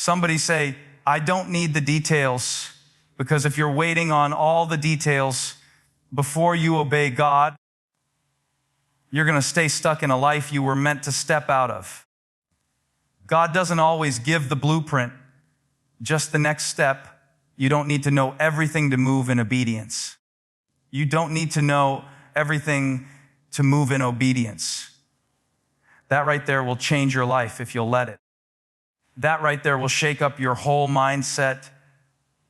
Somebody say, I don't need the details, because if you're waiting on all the details before you obey God, you're going to stay stuck in a life you were meant to step out of. God doesn't always give the blueprint, just the next step. You don't need to know everything to move in obedience. You don't need to know everything to move in obedience. That right there will change your life if you'll let it. That right there will shake up your whole mindset.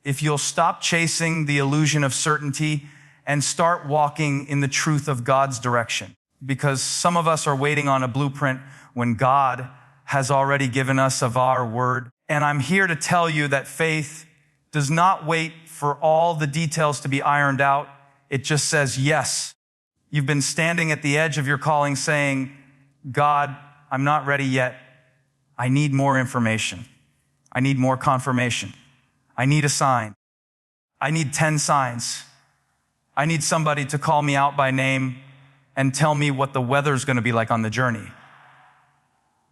If you'll stop chasing the illusion of certainty and start walking in the truth of God's direction. Because some of us are waiting on a blueprint when God has already given us of our word. And I'm here to tell you that faith does not wait for all the details to be ironed out. It just says yes. You've been standing at the edge of your calling saying, God, I'm not ready yet. I need more information. I need more confirmation. I need a sign. I need 10 signs. I need somebody to call me out by name and tell me what the weather's going to be like on the journey.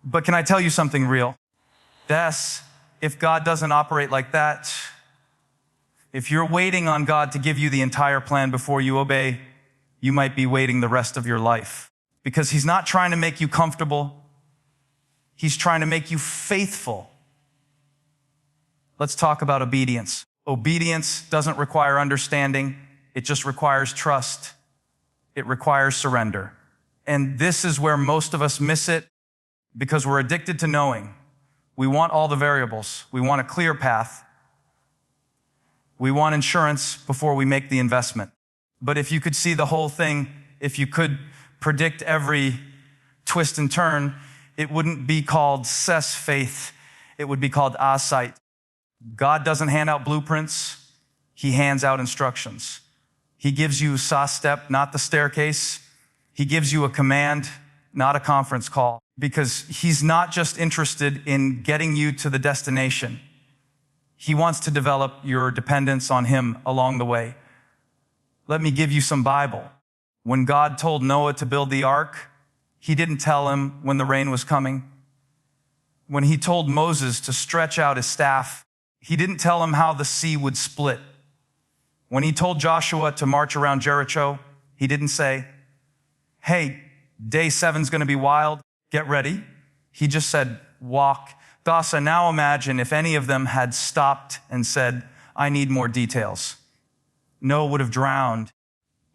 But can I tell you something real? If God doesn't operate like that, if you're waiting on God to give you the entire plan before you obey, you might be waiting the rest of your life. Because he's not trying to make you comfortable. He's trying to make you faithful. Let's talk about obedience. Obedience doesn't require understanding. It just requires trust. It requires surrender. And this is where most of us miss it because we're addicted to knowing. We want all the variables. We want a clear path. We want insurance before we make the investment. But if you could see the whole thing, if you could predict every twist and turn, it wouldn't be called ses faith. It would be called sight. God doesn't hand out blueprints. He hands out instructions. He gives you a step, not the staircase. He gives you a command, not a conference call, because he's not just interested in getting you to the destination. He wants to develop your dependence on him along the way. Let me give you some Bible. When God told Noah to build the ark, he didn't tell him when the rain was coming. When he told Moses to stretch out his staff, he didn't tell him how the sea would split. When he told Joshua to march around Jericho, he didn't say, hey, day 7's going to be wild, get ready. He just said, walk. Dasa, now imagine if any of them had stopped and said, I need more details. Noah would have drowned.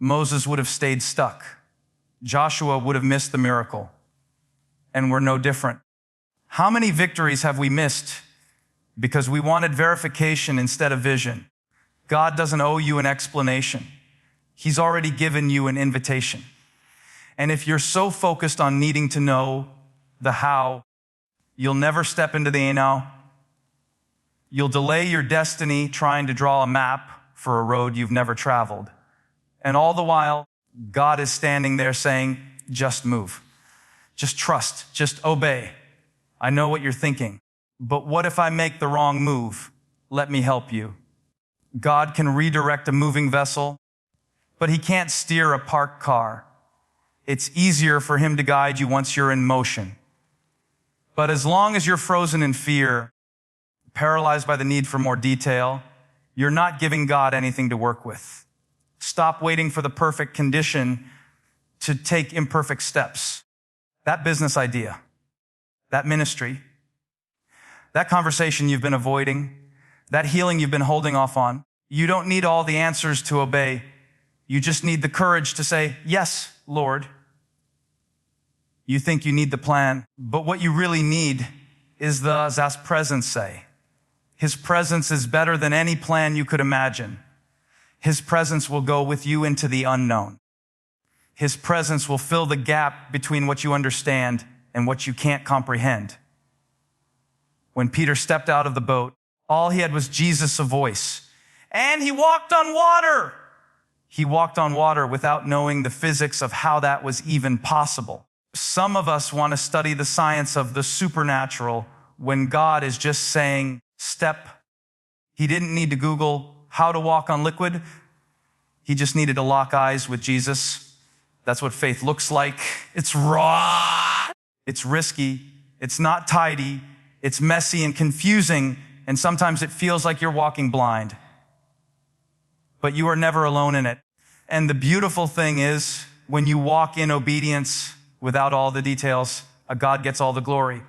Moses would have stayed stuck. Joshua would have missed the miracle. And we're no different. How many victories have we missed because we wanted verification instead of vision? God doesn't owe you an explanation. He's already given you an invitation. And if you're so focused on needing to know the how, you'll never step into the now. You'll delay your destiny trying to draw a map for a road you've never traveled. And all the while, God is standing there saying, just move. Just trust. Just obey. I know what you're thinking. But what if I make the wrong move? Let me help you. God can redirect a moving vessel, but he can't steer a parked car. It's easier for him to guide you once you're in motion. But as long as you're frozen in fear, paralyzed by the need for more detail, you're not giving God anything to work with. Stop waiting for the perfect condition to take imperfect steps. That business idea, that ministry, that conversation you've been avoiding, that healing you've been holding off on, you don't need all the answers to obey. You just need the courage to say, yes, Lord. You think you need the plan, but what you really need is His presence say. His presence is better than any plan you could imagine. His presence will go with you into the unknown. His presence will fill the gap between what you understand and what you can't comprehend. When Peter stepped out of the boat, all he had was Jesus' voice. And he walked on water. He walked on water without knowing the physics of how that was even possible. Some of us want to study the science of the supernatural when God is just saying, step. He didn't need to Google how to walk on liquid. He just needed to lock eyes with Jesus. That's what faith looks like. It's raw. It's risky. It's not tidy. It's messy and confusing, and sometimes it feels like you're walking blind. But you are never alone in it. And the beautiful thing is, when you walk in obedience without all the details, God gets all the glory.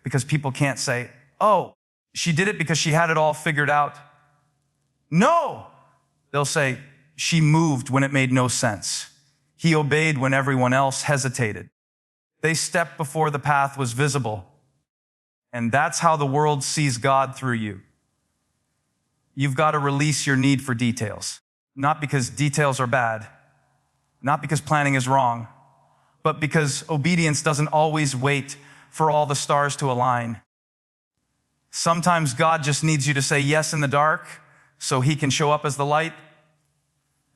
Because people can't say, oh, she did it because she had it all figured out. No! They'll say, she moved when it made no sense. He obeyed when everyone else hesitated. They stepped before the path was visible. And that's how the world sees God through you. You've got to release your need for details. Not because details are bad, not because planning is wrong, but because obedience doesn't always wait for all the stars to align. Sometimes God just needs you to say yes in the dark so he can show up as the light.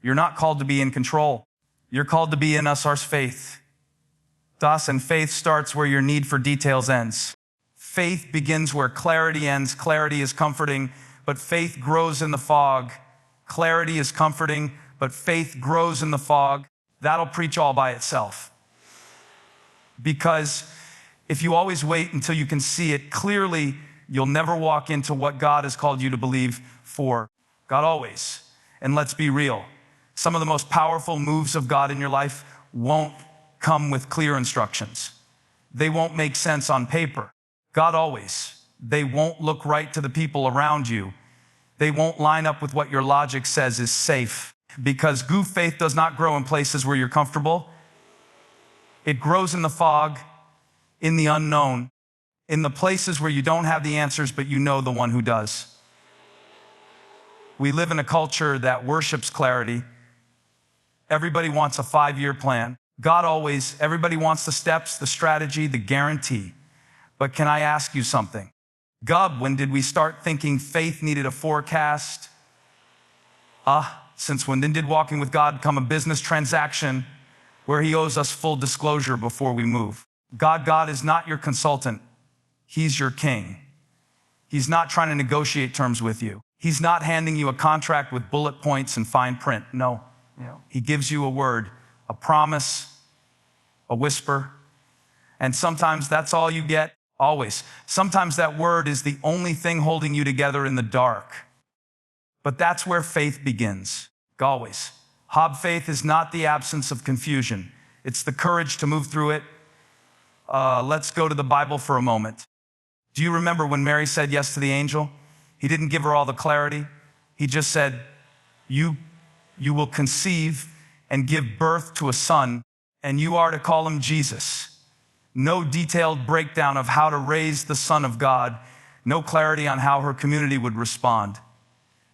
You're not called to be in control. You're called to be in us, faith. Thus, and faith starts where your need for details ends. Faith begins where clarity ends. Clarity is comforting, but faith grows in the fog. Clarity is comforting, but faith grows in the fog. That'll preach all by itself. Because if you always wait until you can see it clearly, you'll never walk into what God has called you to believe for. God always. And let's be real. Some of the most powerful moves of God in your life won't come with clear instructions. They won't make sense on paper. God always. They won't look right to the people around you. They won't line up with what your logic says is safe. Because goof faith does not grow in places where you're comfortable. It grows in the fog, in the unknown, in the places where you don't have the answers, but you know the one who does. We live in a culture that worships clarity. Everybody wants a 5-year plan. God always, everybody wants the steps, the strategy, the guarantee. But can I ask you something? God, when did we start thinking faith needed a forecast? Since when did walking with God become a business transaction where he owes us full disclosure before we move? God is not your consultant. He's your king. He's not trying to negotiate terms with you. He's not handing you a contract with bullet points and fine print. No. He gives you a word, a promise, a whisper. And sometimes that's all you get. Always. Sometimes that word is the only thing holding you together in the dark. But that's where faith begins. Always. Hob faith is not the absence of confusion. It's the courage to move through it. Let's go to the Bible for a moment. Do you remember when Mary said yes to the angel? He didn't give her all the clarity. He just said, you will conceive and give birth to a son, and you are to call him Jesus. No detailed breakdown of how to raise the Son of God. No clarity on how her community would respond.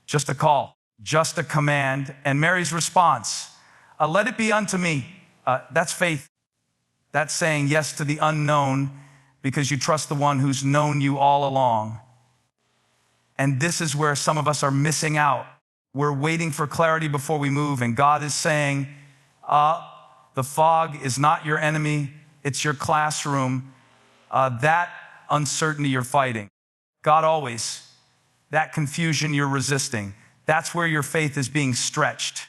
Just a call, just a command, and Mary's response, let it be unto me. That's faith. That's saying yes to the unknown because you trust the one who's known you all along. And this is where some of us are missing out. We're waiting for clarity before we move, and God is saying, the fog is not your enemy. It's your classroom. That uncertainty you're fighting. God always. That confusion you're resisting. That's where your faith is being stretched.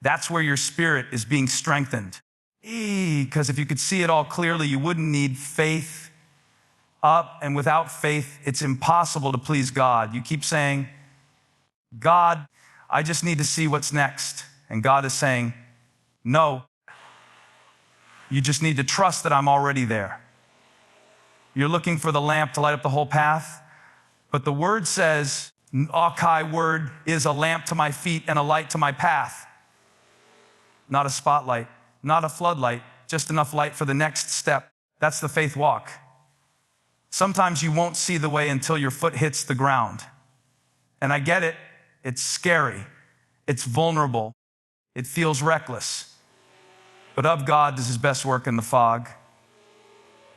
That's where your spirit is being strengthened. Because if you could see it all clearly, you wouldn't need faith up. And without faith, it's impossible to please God. You keep saying, God, I just need to see what's next. And God is saying, no. You just need to trust that I'm already there. You're looking for the lamp to light up the whole path, but the word says, Akai word is a lamp to my feet and a light to my path. Not a spotlight, not a floodlight, just enough light for the next step. That's the faith walk. Sometimes you won't see the way until your foot hits the ground. And I get it. It's scary. It's vulnerable. It feels reckless. But of God does his best work in the fog.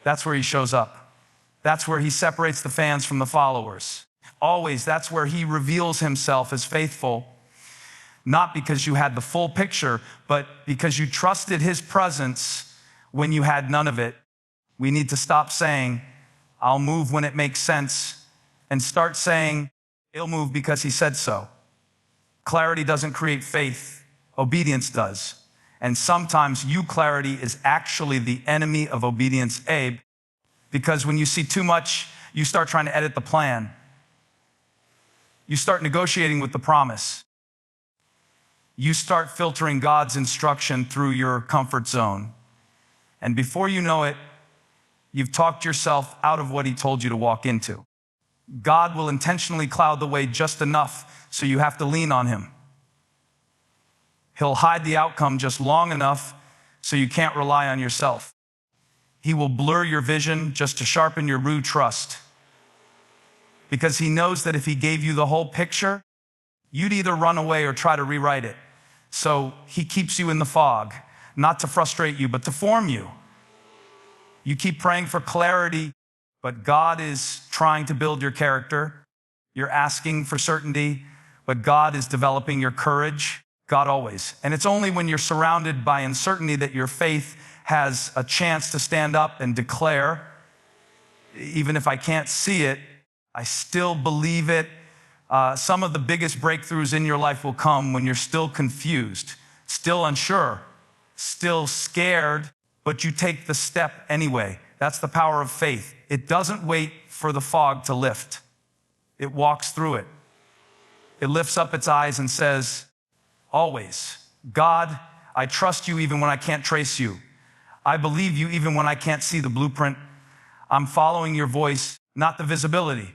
That's where he shows up. That's where he separates the fans from the followers. Always, that's where he reveals himself as faithful. Not because you had the full picture, but because you trusted his presence when you had none of it. We need to stop saying, I'll move when it makes sense, and start saying, he'll move because he said so. Clarity doesn't create faith. Obedience does. And sometimes clarity is actually the enemy of obedience, Because when you see too much, you start trying to edit the plan. You start negotiating with the promise. You start filtering God's instruction through your comfort zone. And before you know it, you've talked yourself out of what he told you to walk into. God will intentionally cloud the way just enough so you have to lean on him. He'll hide the outcome just long enough so you can't rely on yourself. He will blur your vision just to sharpen your rude trust. Because he knows that if he gave you the whole picture, you'd either run away or try to rewrite it. So he keeps you in the fog, not to frustrate you, but to form you. You keep praying for clarity, but God is trying to build your character. You're asking for certainty, but God is developing your courage. God always. And it's only when you're surrounded by uncertainty that your faith has a chance to stand up and declare, even if I can't see it, I still believe it. Some of the biggest breakthroughs in your life will come when you're still confused, still unsure, still scared, but you take the step anyway. That's the power of faith. It doesn't wait for the fog to lift. It walks through it. It lifts up its eyes and says, always, God, I trust you even when I can't trace you. I believe you even when I can't see the blueprint. I'm following your voice, not the visibility.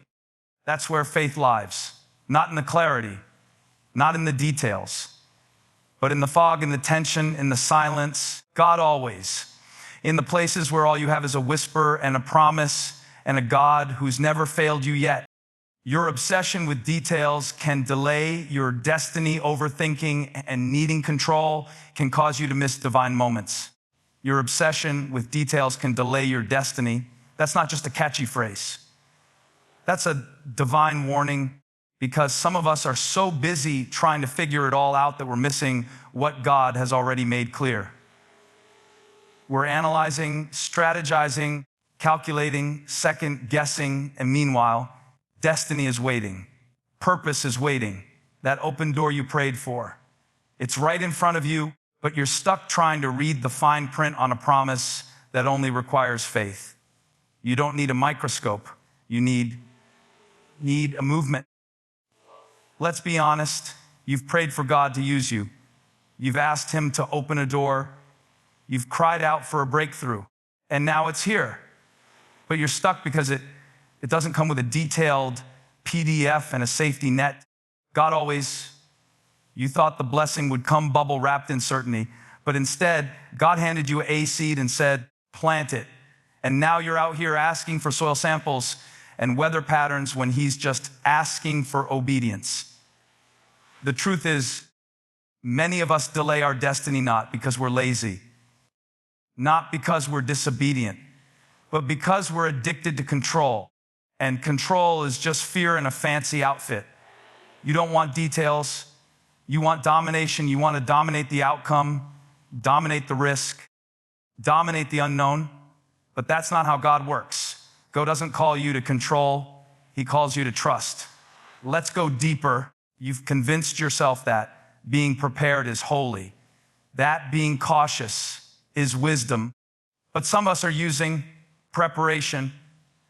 That's where faith lives. Not in the clarity, not in the details, but in the fog, in the tension, in the silence. God always. In the places where all you have is a whisper and a promise and a God who's never failed you yet. Your obsession with details can delay your destiny. Overthinking and needing control can cause you to miss divine moments. Your obsession with details can delay your destiny. That's not just a catchy phrase. That's a divine warning, because some of us are so busy trying to figure it all out that we're missing what God has already made clear. We're analyzing, strategizing, calculating, second guessing, and meanwhile, destiny is waiting. Purpose is waiting. That open door you prayed for. It's right in front of you, but you're stuck trying to read the fine print on a promise that only requires faith. You don't need a microscope. You need a movement. Let's be honest. You've prayed for God to use you. You've asked him to open a door. You've cried out for a breakthrough, and now it's here. But you're stuck because it doesn't come with a detailed PDF and a safety net. God always, you thought the blessing would come bubble wrapped in certainty, but instead, God handed you a seed and said, plant it. And now you're out here asking for soil samples and weather patterns when he's just asking for obedience. The truth is, many of us delay our destiny not because we're lazy, not because we're disobedient, but because we're addicted to control. And control is just fear in a fancy outfit. You don't want details. You want domination. You want to dominate the outcome, dominate the risk, dominate the unknown. But that's not how God works. God doesn't call you to control. He calls you to trust. Let's go deeper. You've convinced yourself that being prepared is holy, that being cautious is wisdom. But some of us are using preparation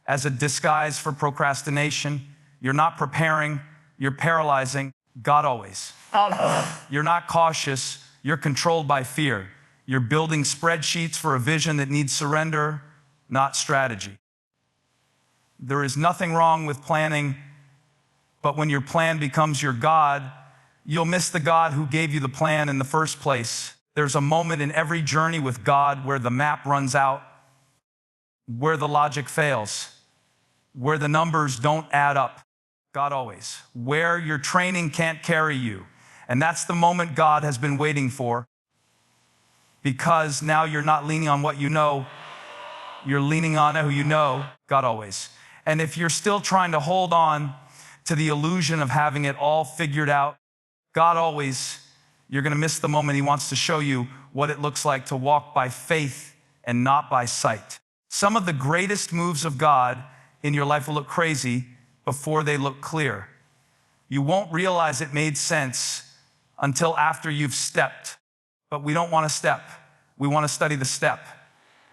as a disguise for procrastination. You're not preparing, you're paralyzing. God always. You're not cautious, you're controlled by fear. You're building spreadsheets for a vision that needs surrender, not strategy. There is nothing wrong with planning, but when your plan becomes your God, you'll miss the God who gave you the plan in the first place. There's a moment in every journey with God where the map runs out, where the logic fails, where the numbers don't add up. God always. Where your training can't carry you. And that's the moment God has been waiting for, because now you're not leaning on what you know, you're leaning on who you know. God always. And if you're still trying to hold on to the illusion of having it all figured out, God always, you're going to miss the moment he wants to show you what it looks like to walk by faith and not by sight. Some of the greatest moves of God in your life will look crazy before they look clear. You won't realize it made sense until after you've stepped. But we don't want to step. We want to study the step.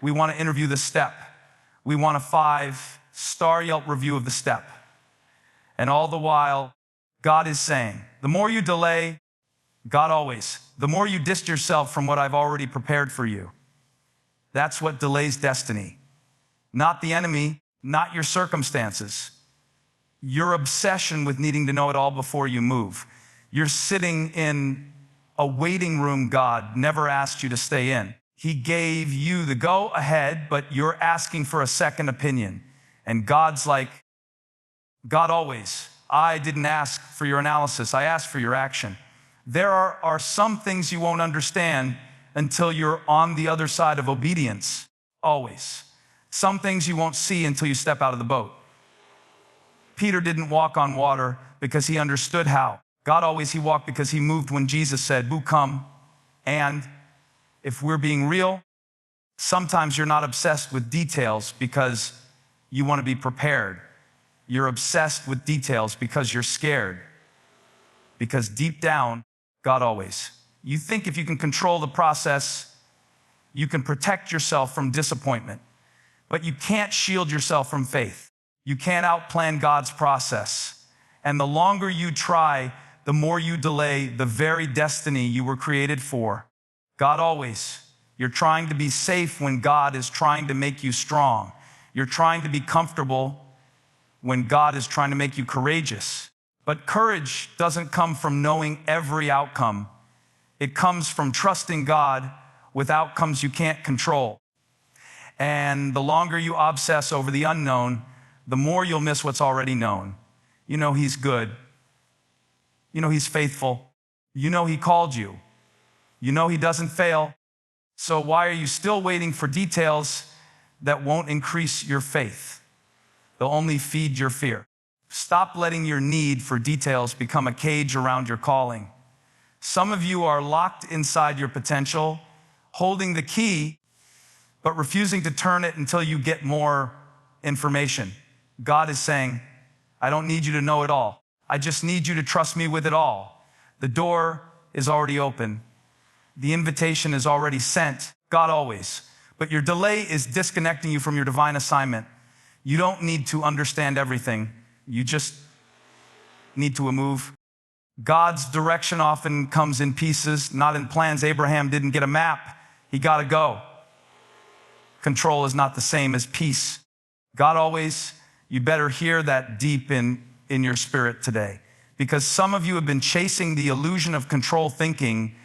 We want to interview the step. we want a 5-star Yelp review of the step. And all the while, God is saying, the more you delay, God always, the more you dist yourself from what I've already prepared for you. That's what delays destiny. Not the enemy, not your circumstances. Your obsession with needing to know it all before you move. You're sitting in a waiting room God never asked you to stay in. He gave you the go ahead, but you're asking for a second opinion. And God's like, God always, I didn't ask for your analysis, I asked for your action. There are some things you won't understand until you're on the other side of obedience, always. Some things you won't see until you step out of the boat. Peter didn't walk on water because he understood how. God always, he walked because he moved when Jesus said, "Boo, come." And if we're being real, sometimes you're not obsessed with details because you want to be prepared. You're obsessed with details because you're scared. Because deep down, God always. You think if you can control the process, you can protect yourself from disappointment. But you can't shield yourself from faith. You can't outplan God's process. And the longer you try, the more you delay the very destiny you were created for. God always. You're trying to be safe when God is trying to make you strong. You're trying to be comfortable when God is trying to make you courageous. But courage doesn't come from knowing every outcome. It comes from trusting God with outcomes you can't control. And the longer you obsess over the unknown, the more you'll miss what's already known. You know He's good. You know He's faithful. You know He called you. You know He doesn't fail. So why are you still waiting for details that won't increase your faith? They'll only feed your fear. Stop letting your need for details become a cage around your calling. Some of you are locked inside your potential, holding the key, but refusing to turn it until you get more information. God is saying, I don't need you to know it all. I just need you to trust me with it all. The door is already open. The invitation is already sent. God always. But your delay is disconnecting you from your divine assignment. You don't need to understand everything. You just need to move. God's direction often comes in pieces, not in plans. Abraham didn't get a map. He got to go. Control is not the same as peace. God always, you better hear that deep in your spirit today. Because some of you have been chasing the illusion of control, thinking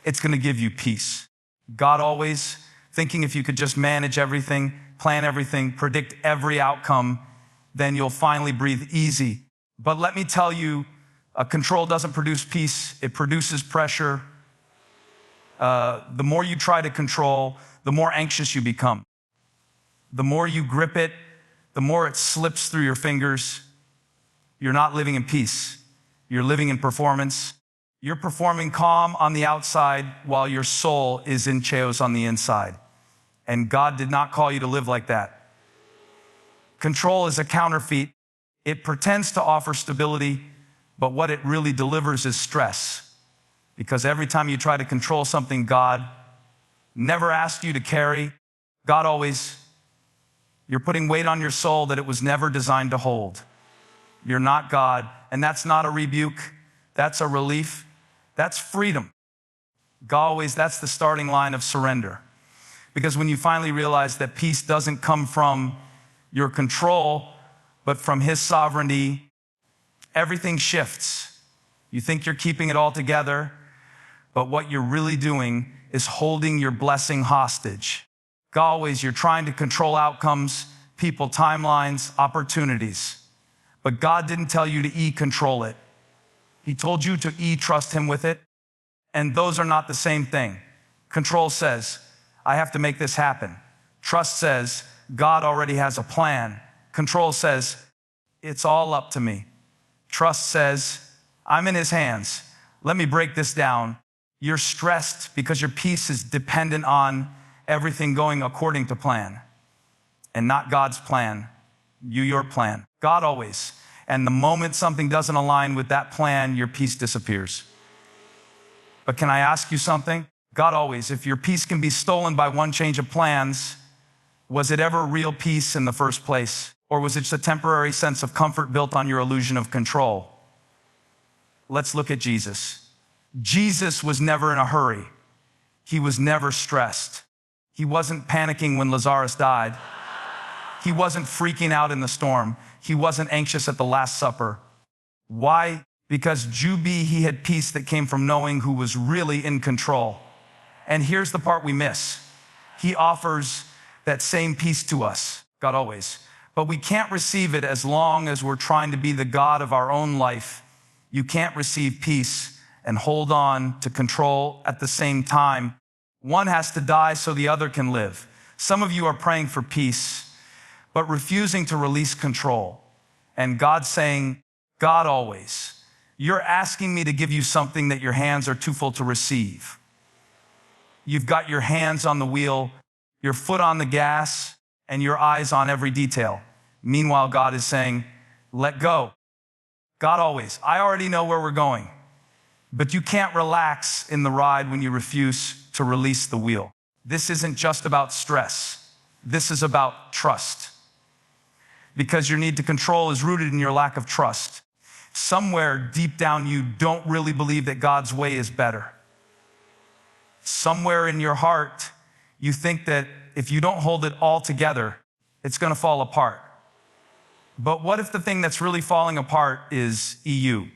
it's going to give you peace. God always, thinking if you could just manage everything, plan everything, predict every outcome, then you'll finally breathe easy. But let me tell you, control doesn't produce peace. It produces pressure. The more you try to control, the more anxious you become. The more you grip it, the more it slips through your fingers. You're not living in peace. You're living in performance. You're performing calm on the outside while your soul is in chaos on the inside. And God did not call you to live like that. Control is a counterfeit. It pretends to offer stability, but what it really delivers is stress. Because every time you try to control something God never asked you to carry, God always, you're putting weight on your soul that it was never designed to hold. You're not God, and that's not a rebuke. That's a relief. That's freedom. God always, that's the starting line of surrender. Because when you finally realize that peace doesn't come from your control, but from His sovereignty, everything shifts. You think you're keeping it all together, but what you're really doing is holding your blessing hostage. God always, you're trying to control outcomes, people, timelines, opportunities. But God didn't tell you to control it. He told you to trust Him with it. And those are not the same thing. Control says, I have to make this happen. Trust says, God already has a plan. Control says, it's all up to me. Trust says, I'm in His hands. Let me break this down. You're stressed because your peace is dependent on everything going according to plan and not God's plan. Your plan. God always. And the moment something doesn't align with that plan, your peace disappears. But can I ask you something? God always, if your peace can be stolen by one change of plans, Was it ever real peace in the first place? Or was it just a temporary sense of comfort built on your illusion of control? Let's look at Jesus. Jesus was never in a hurry. He was never stressed. He wasn't panicking when Lazarus died. He wasn't freaking out in the storm. He wasn't anxious at the Last Supper. Why? Because Jubilee, he had peace that came from knowing who was really in control. And here's the part we miss. He offers that same peace to us, God always. But we can't receive it as long as we're trying to be the God of our own life. You can't receive peace and hold on to control at the same time. One has to die so the other can live. Some of you are praying for peace, but refusing to release control. And God's saying, God always, you're asking me to give you something that your hands are too full to receive. You've got your hands on the wheel, your foot on the gas, and your eyes on every detail. Meanwhile, God is saying, let go. God always, I already know where we're going, but you can't relax in the ride when you refuse to release the wheel. This isn't just about stress. This is about trust. Because your need to control is rooted in your lack of trust. Somewhere deep down, you don't really believe that God's way is better. Somewhere in your heart, you think that if you don't hold it all together, it's going to fall apart. But what if the thing that's really falling apart is EU?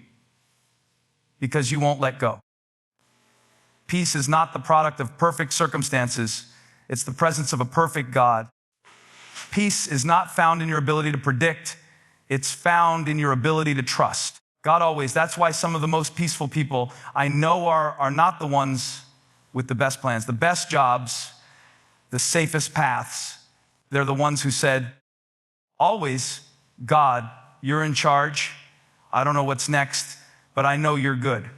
Because you won't let go. Peace is not the product of perfect circumstances. It's the presence of a perfect God. Peace is not found in your ability to predict. It's found in your ability to trust. God always. That's why some of the most peaceful people I know are not the ones with the best plans, the best jobs, the safest paths. They're the ones who said, always, God, you're in charge. I don't know what's next, but I know you're good.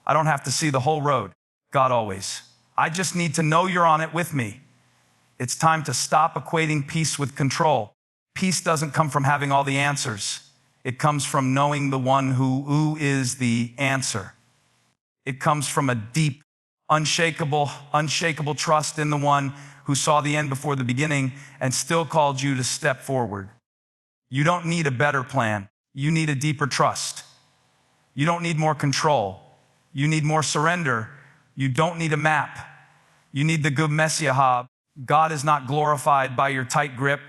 I don't have to see the whole road. God always. I just need to know you're on it with me. It's time to stop equating peace with control. Peace doesn't come from having all the answers. It comes from knowing the one who is the answer. It comes from a deep, unshakable trust in the one who saw the end before the beginning and still called you to step forward. You don't need a better plan. You need a deeper trust. You don't need more control. You need more surrender. You don't need a map. You need the good Messiah. God is not glorified by your tight grip.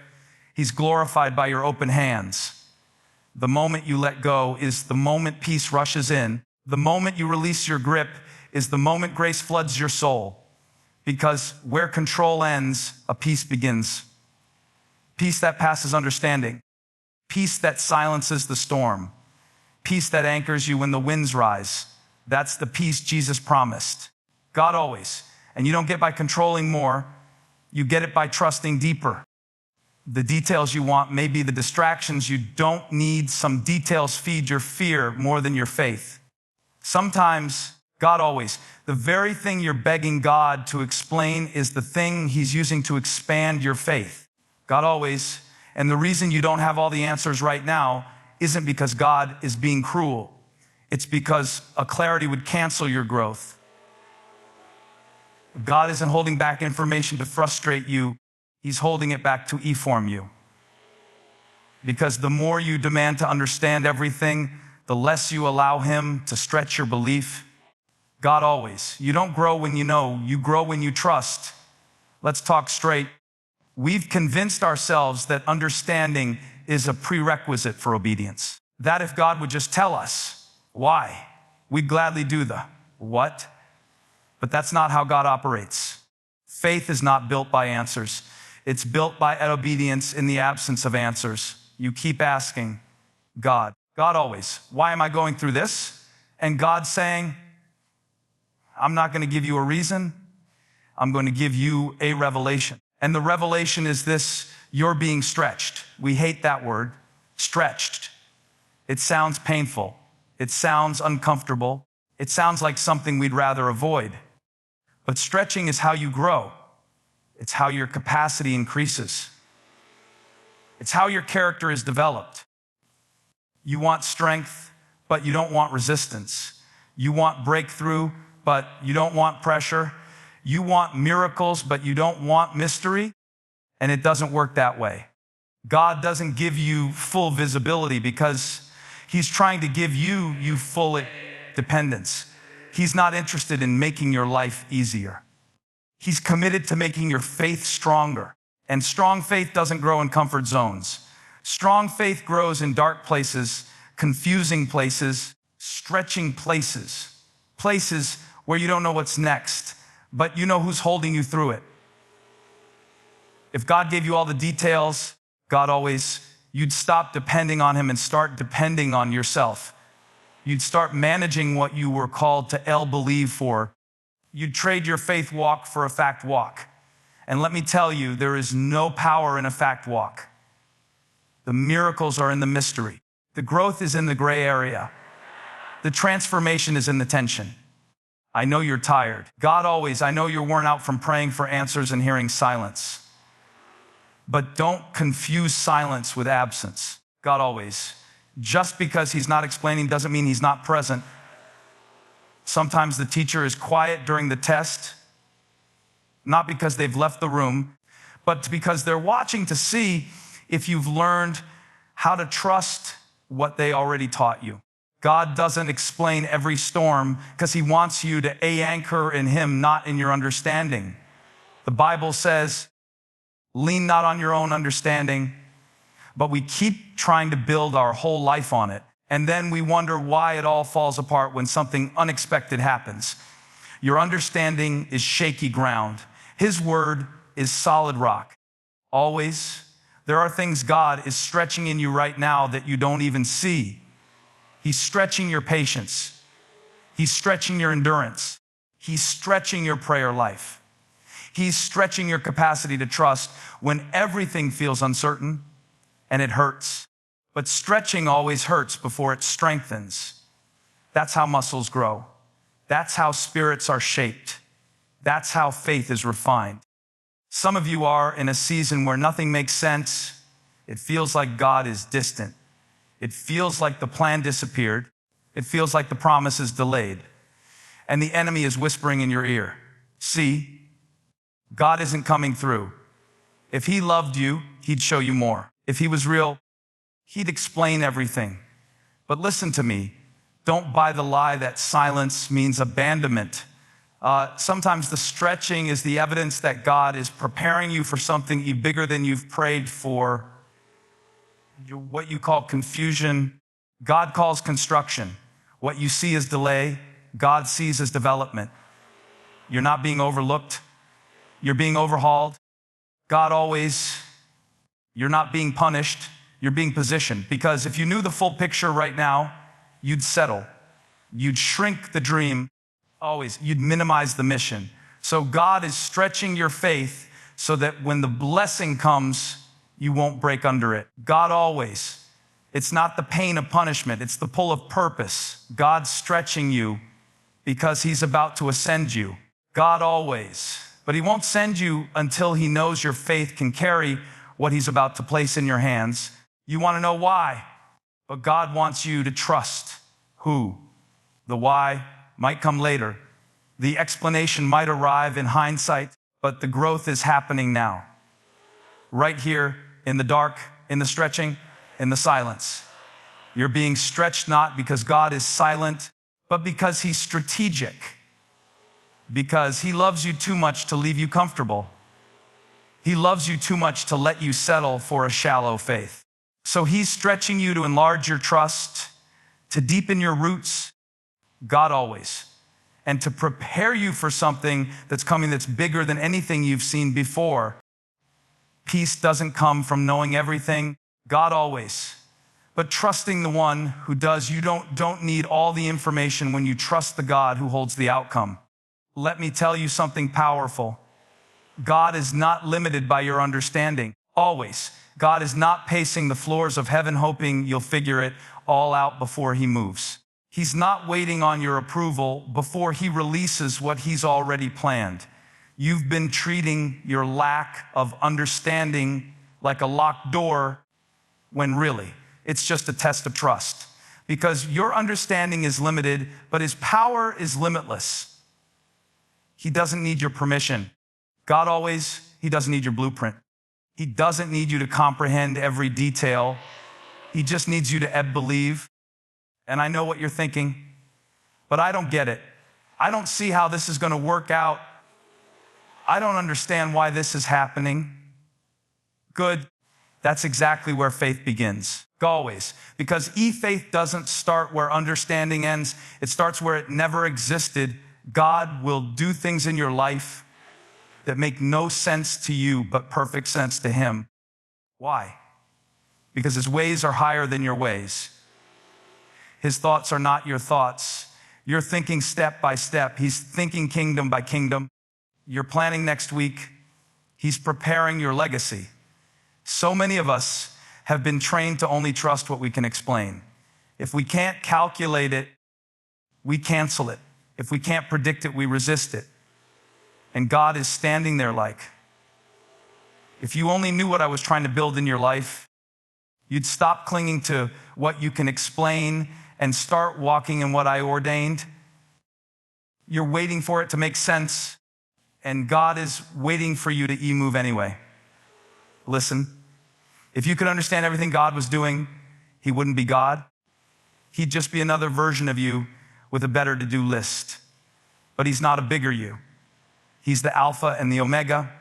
He's glorified by your open hands. The moment you let go is the moment peace rushes in. The moment you release your grip is the moment grace floods your soul. Because where control ends, a peace begins. Peace that passes understanding. Peace that silences the storm. Peace that anchors you when the winds rise. That's the peace Jesus promised. God always. And you don't get by controlling more. You get it by trusting deeper. The details you want may be the distractions you don't need. Some details feed your fear more than your faith. Sometimes, God always, the very thing you're begging God to explain is the thing He's using to expand your faith. God always. And the reason you don't have all the answers right now isn't because God is being cruel. It's because a clarity would cancel your growth. God isn't holding back information to frustrate you. He's holding it back to e-form you. Because the more you demand to understand everything, the less you allow Him to stretch your belief. God always. You don't grow when you know. You grow when you trust. Let's talk straight. We've convinced ourselves that understanding is a prerequisite for obedience. That if God would just tell us why, we'd gladly do the what. But that's not how God operates. Faith is not built by answers. It's built by obedience in the absence of answers. You keep asking God. God always, why am I going through this? And God saying, I'm not going to give you a reason. I'm going to give you a revelation. And the revelation is this: you're being stretched. We hate that word, stretched. It sounds painful. It sounds uncomfortable. It sounds like something we'd rather avoid. But stretching is how you grow. It's how your capacity increases. It's how your character is developed. You want strength, but you don't want resistance. You want breakthrough, but you don't want pressure. You want miracles, but you don't want mystery. And it doesn't work that way. God doesn't give you full visibility because he's trying to give you full dependence. He's not interested in making your life easier. He's committed to making your faith stronger. And strong faith doesn't grow in comfort zones. Strong faith grows in dark places, confusing places, stretching places, places where you don't know what's next, but you know who's holding you through it. If God gave you all the details, you'd stop depending on him and start depending on yourself. You'd start managing what you were called to believe for. You'd trade your faith walk for a fact walk. And let me tell you, there is no power in a fact walk. The miracles are in the mystery. The growth is in the gray area. The transformation is in the tension. I know you're tired. I know you're worn out from praying for answers and hearing silence. But don't confuse silence with absence. Just because he's not explaining doesn't mean he's not present. Sometimes the teacher is quiet during the test, not because they've left the room, but because they're watching to see if you've learned how to trust what they already taught you. God doesn't explain every storm because he wants you to anchor in him, not in your understanding. The Bible says, lean not on your own understanding, but we keep trying to build our whole life on it. And then we wonder why it all falls apart when something unexpected happens. Your understanding is shaky ground. His word is solid rock. Always, there are things God is stretching in you right now that you don't even see. He's stretching your patience. He's stretching your endurance. He's stretching your prayer life. He's stretching your capacity to trust when everything feels uncertain and it hurts. But stretching always hurts before it strengthens. That's how muscles grow. That's how spirits are shaped. That's how faith is refined. Some of you are in a season where nothing makes sense. It feels like God is distant. It feels like the plan disappeared. It feels like the promise is delayed. And the enemy is whispering in your ear, see, God isn't coming through. If he loved you, he'd show you more. If he was real, he'd explain everything. But listen to me. Don't buy the lie that silence means abandonment. Sometimes the stretching is the evidence that God is preparing you for something bigger than you've prayed for. What you call confusion, God calls construction. What you see as delay, God sees as development. You're not being overlooked. You're being overhauled. You're not being punished. You're being positioned. Because if you knew the full picture right now, you'd settle. You'd shrink the dream. You'd minimize the mission. So God is stretching your faith so that when the blessing comes, you won't break under it. It's not the pain of punishment, it's the pull of purpose. God's stretching you because he's about to ascend you. But he won't send you until he knows your faith can carry what he's about to place in your hands. You want to know why? But God wants you to trust who. The why might come later. The explanation might arrive in hindsight, but the growth is happening now. Right here, in the dark, in the stretching, in the silence. You're being stretched not because God is silent, but because he's strategic. Because he loves you too much to leave you comfortable. He loves you too much to let you settle for a shallow faith. So he's stretching you to enlarge your trust, to deepen your roots, and to prepare you for something that's coming that's bigger than anything you've seen before. Peace doesn't come from knowing everything, but trusting the one who does. You don't need all the information when you trust the God who holds the outcome. Let me tell you something powerful. God is not limited by your understanding, always. God is not pacing the floors of heaven hoping you'll figure it all out before he moves. He's not waiting on your approval before he releases what he's already planned. You've been treating your lack of understanding like a locked door when really it's just a test of trust. Because your understanding is limited, but his power is limitless. He doesn't need your permission. He doesn't need your blueprint. He doesn't need you to comprehend every detail. He just needs you to believe. And I know what you're thinking, but I don't get it. I don't see how this is going to work out. I don't understand why this is happening. Good. That's exactly where faith begins. Always. Because faith doesn't start where understanding ends. It starts where it never existed. God will do things in your life that make no sense to you, but perfect sense to Him. Why? Because His ways are higher than your ways. His thoughts are not your thoughts. You're thinking step by step. He's thinking kingdom by kingdom. You're planning next week. He's preparing your legacy. So many of us have been trained to only trust what we can explain. If we can't calculate it, we cancel it. If we can't predict it, we resist it. And God is standing there like, if you only knew what I was trying to build in your life, you'd stop clinging to what you can explain and start walking in what I ordained. You're waiting for it to make sense, and God is waiting for you to move anyway. Listen, if you could understand everything God was doing, He wouldn't be God. He'd just be another version of you with a better to-do list. But He's not a bigger you. He's the Alpha and the Omega.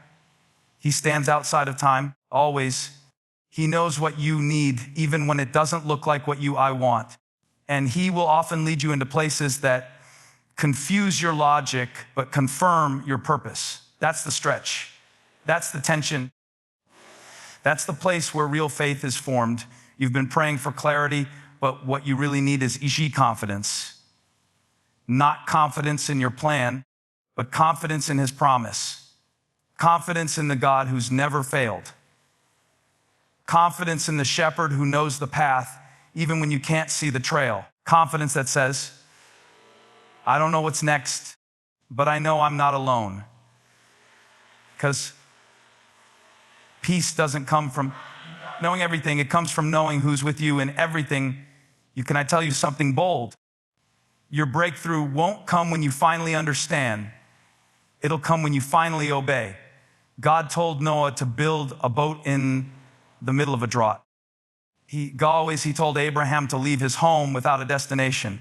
He stands outside of time, always. He knows what you need, even when it doesn't look like what I want. And He will often lead you into places that confuse your logic, but confirm your purpose. That's the stretch. That's the tension. That's the place where real faith is formed. You've been praying for clarity, but what you really need is confidence. Not confidence in your plan, but confidence in His promise. Confidence in the God who's never failed. Confidence in the shepherd who knows the path, even when you can't see the trail. Confidence that says, I don't know what's next, but I know I'm not alone. Because peace doesn't come from knowing everything. It comes from knowing who's with you in everything. Can I tell you something bold? Your breakthrough won't come when you finally understand. It'll come when you finally obey. God told Noah to build a boat in the middle of a drought. He told Abraham to leave his home without a destination.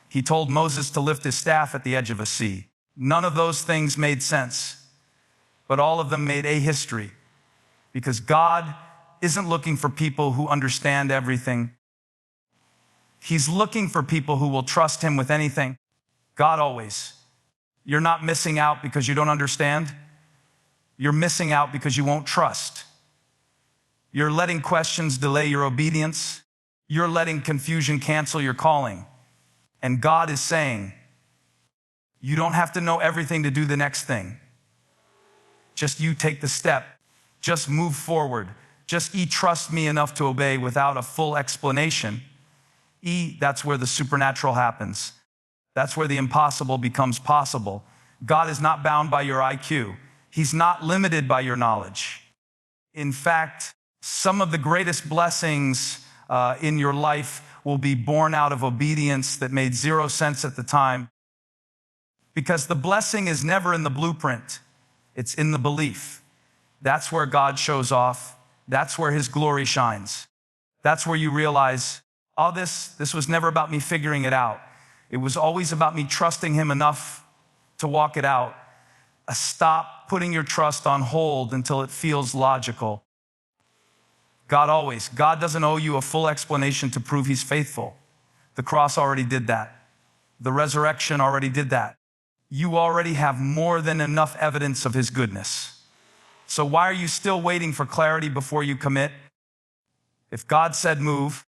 He told Moses to lift his staff at the edge of a sea. None of those things made sense, but all of them made a history. Because God isn't looking for people who understand everything. He's looking for people who will trust Him with anything. God always. You're not missing out because you don't understand. You're missing out because you won't trust. You're letting questions delay your obedience. You're letting confusion cancel your calling. And God is saying, you don't have to know everything to do the next thing. Just you take the step. Just move forward. Just trust me enough to obey without a full explanation. That's where the supernatural happens. That's where the impossible becomes possible. God is not bound by your IQ. He's not limited by your knowledge. In fact, some of the greatest blessings in your life will be born out of obedience that made zero sense at the time. Because the blessing is never in the blueprint. It's in the belief. That's where God shows off. That's where His glory shines. That's where you realize, this was never about me figuring it out. It was always about me trusting Him enough to walk it out. Stop putting your trust on hold until it feels logical. God doesn't owe you a full explanation to prove He's faithful. The cross already did that. The resurrection already did that. You already have more than enough evidence of His goodness. So why are you still waiting for clarity before you commit? If God said move,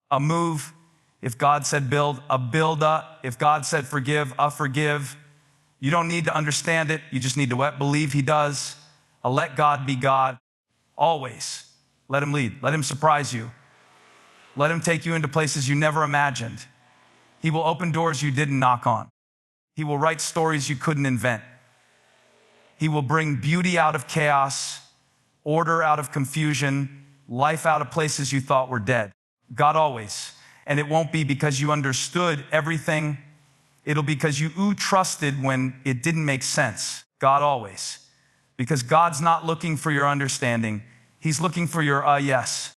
a move. If God said build, a builder. If God said forgive, a forgive. You don't need to understand it. You just need to believe He does. Let God be God. Always. Let Him lead. Let Him surprise you. Let Him take you into places you never imagined. He will open doors you didn't knock on. He will write stories you couldn't invent. He will bring beauty out of chaos, order out of confusion, life out of places you thought were dead. God always. And it won't be because you understood everything. It'll be because you trusted when it didn't make sense. God always. Because God's not looking for your understanding. He's looking for your yes.